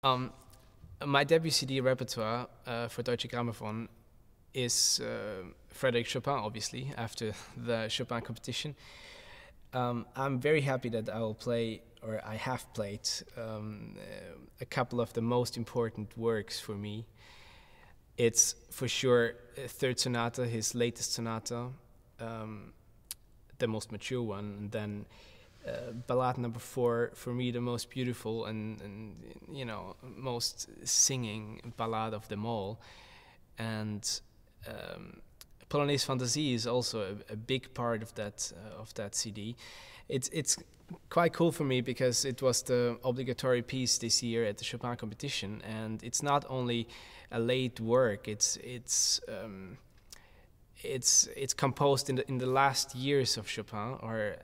Um, my debut CD repertoire for Deutsche Grammophon is Frédéric Chopin, obviously, after the Chopin competition. I'm very happy that I will play, or I have played, a couple of the most important works for me. It's for sure Third Sonata, his latest sonata, the most mature one, and then Ballade number 4, for me the most beautiful and you know, most singing ballad of them all. And Polonaise Fantasie is also a big part of that CD. It's quite cool for me because it was the obligatory piece this year at the Chopin competition, and it's not only a late work. It's composed in the last years of Chopin, or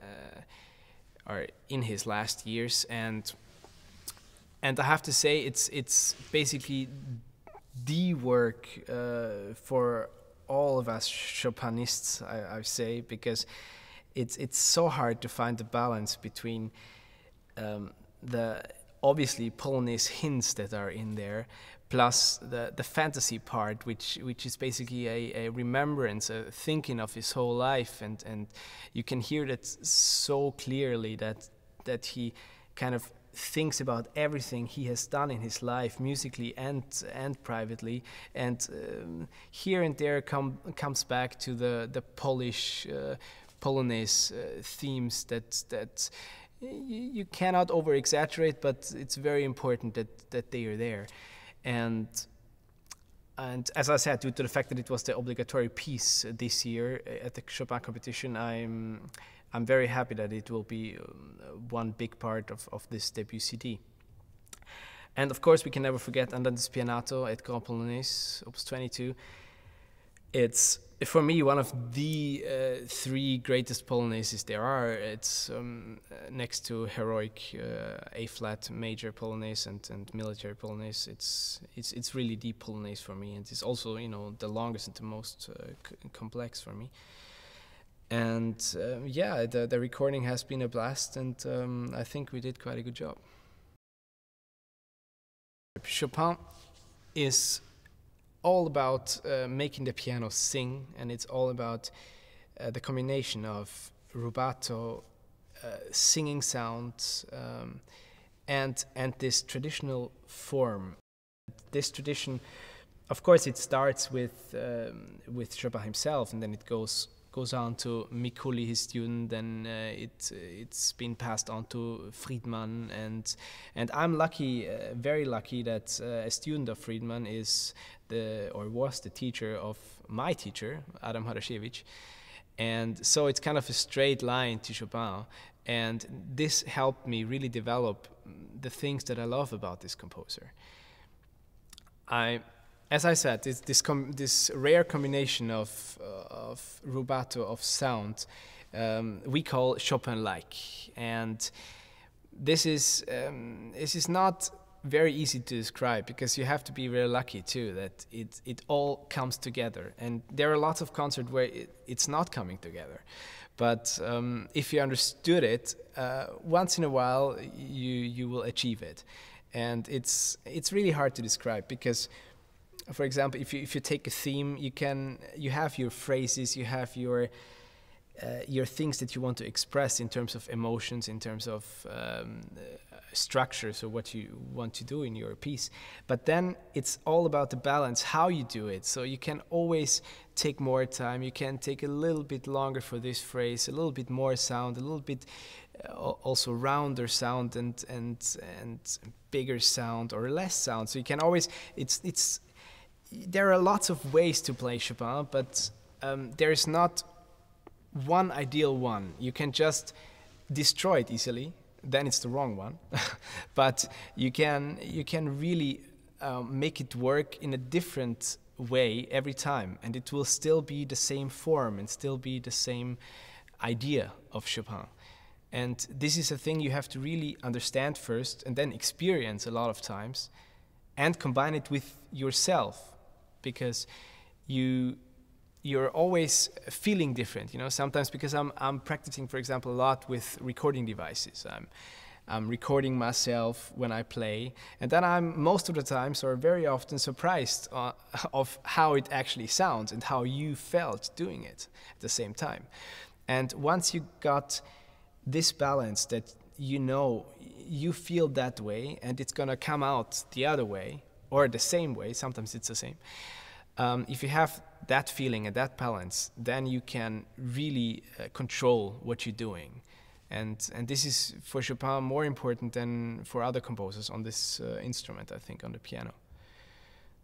in his last years, and I have to say it's basically the work for all of us Chopinists, I say, because it's so hard to find the balance between the obviously Polonaise hints that are in there, plus the fantasy part, which is basically a remembrance, a thinking of his whole life, and you can hear that so clearly that he kind of thinks about everything he has done in his life, musically and privately, and here and there comes back to the Polish Polonaise themes that you cannot over exaggerate, but it's very important that they are there. And as I said, due to the fact that it was the obligatory piece this year at the Chopin competition, I'm very happy that it will be one big part of this debut CD. And of course, we can never forget Andante Spianato at Grand Polonaise, Opus 22. It's, for me, one of the 3 greatest Polonaises there are. It's next to heroic A-flat major Polonaise and military Polonaise. It's really the Polonaise for me, and it's also, you know, the longest and the most complex for me. And yeah, the recording has been a blast, and I think we did quite a good job. Chopin is all about making the piano sing, and it's all about the combination of rubato, singing sounds, and this traditional form. This tradition, of course, it starts with Chopin himself, and then it goes on to Mikuli, his student, then it's been passed on to Friedman, and I'm lucky, very lucky, that a student of Friedman was the teacher of my teacher, Adam Harashevich, and so it's kind of a straight line to Chopin, and this helped me really develop the things that I love about this composer. As I said, this rare combination of rubato, of sound, we call Chopin-like, and this is not very easy to describe, because you have to be very lucky too that it all comes together. And there are lots of concerts where it's not coming together, but if you understood it, once in a while you will achieve it, and it's really hard to describe, because, for example, if you take a theme, you have your phrases, you have your things that you want to express in terms of emotions, in terms of structure, so what you want to do in your piece. But then it's all about the balance, how you do it. So you can always take more time, you can take a little bit longer for this phrase, a little bit more sound, a little bit also rounder sound, and bigger sound or less sound. So you can always, there are lots of ways to play Chopin, but there is not one ideal one. You can just destroy it easily, then it's the wrong one. But you can really make it work in a different way every time, and it will still be the same form and still be the same idea of Chopin. And this is a thing you have to really understand first, and then experience a lot of times, and combine it with yourself, because you're always feeling different, you know. Sometimes, because I'm practicing, for example, a lot with recording devices. I'm recording myself when I play, and then I'm most of the times or very often surprised of how it actually sounds and how you felt doing it at the same time. And once you got this balance that you know you feel that way and it's gonna come out the other way or the same way, sometimes it's the same. If you have that feeling and that balance, then you can really control what you're doing. And this is for Chopin more important than for other composers on this instrument, I think, on the piano.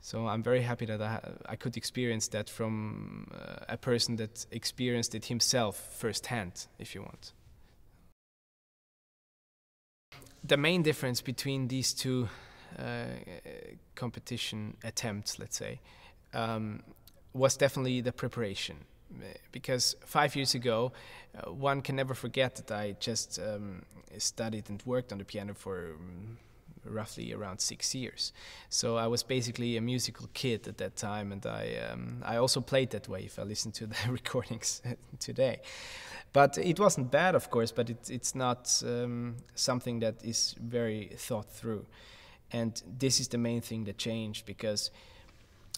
So I'm very happy that I could experience that from a person that experienced it himself firsthand, if you want. The main difference between these two competition attempts, let's say, was definitely the preparation. Because 5 years ago, one can never forget that I just studied and worked on the piano for roughly around 6 years. So I was basically a musical kid at that time, and I also played that way if I listen to the recordings today. But it wasn't bad, of course, but it's not something that is very thought through. And this is the main thing that changed, because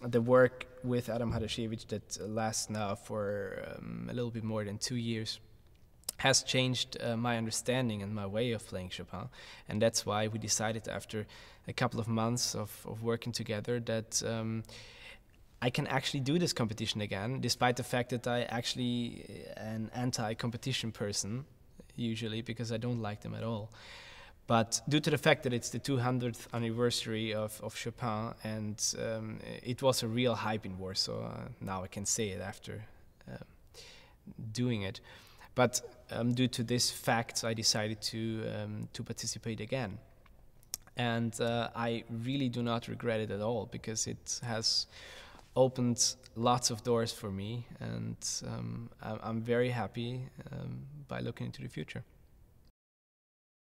the work with Adam Hadashevich that lasts now for a little bit more than 2 years has changed my understanding and my way of playing Chopin. And that's why we decided after a couple of months of working together that I can actually do this competition again, despite the fact that I actually an anti-competition person usually, because I don't like them at all. But due to the fact that it's the 200th anniversary of Chopin, and it was a real hype in Warsaw, now I can say it after doing it. But due to this fact, I decided to participate again. And I really do not regret it at all, because it has opened lots of doors for me, and I'm very happy by looking into the future.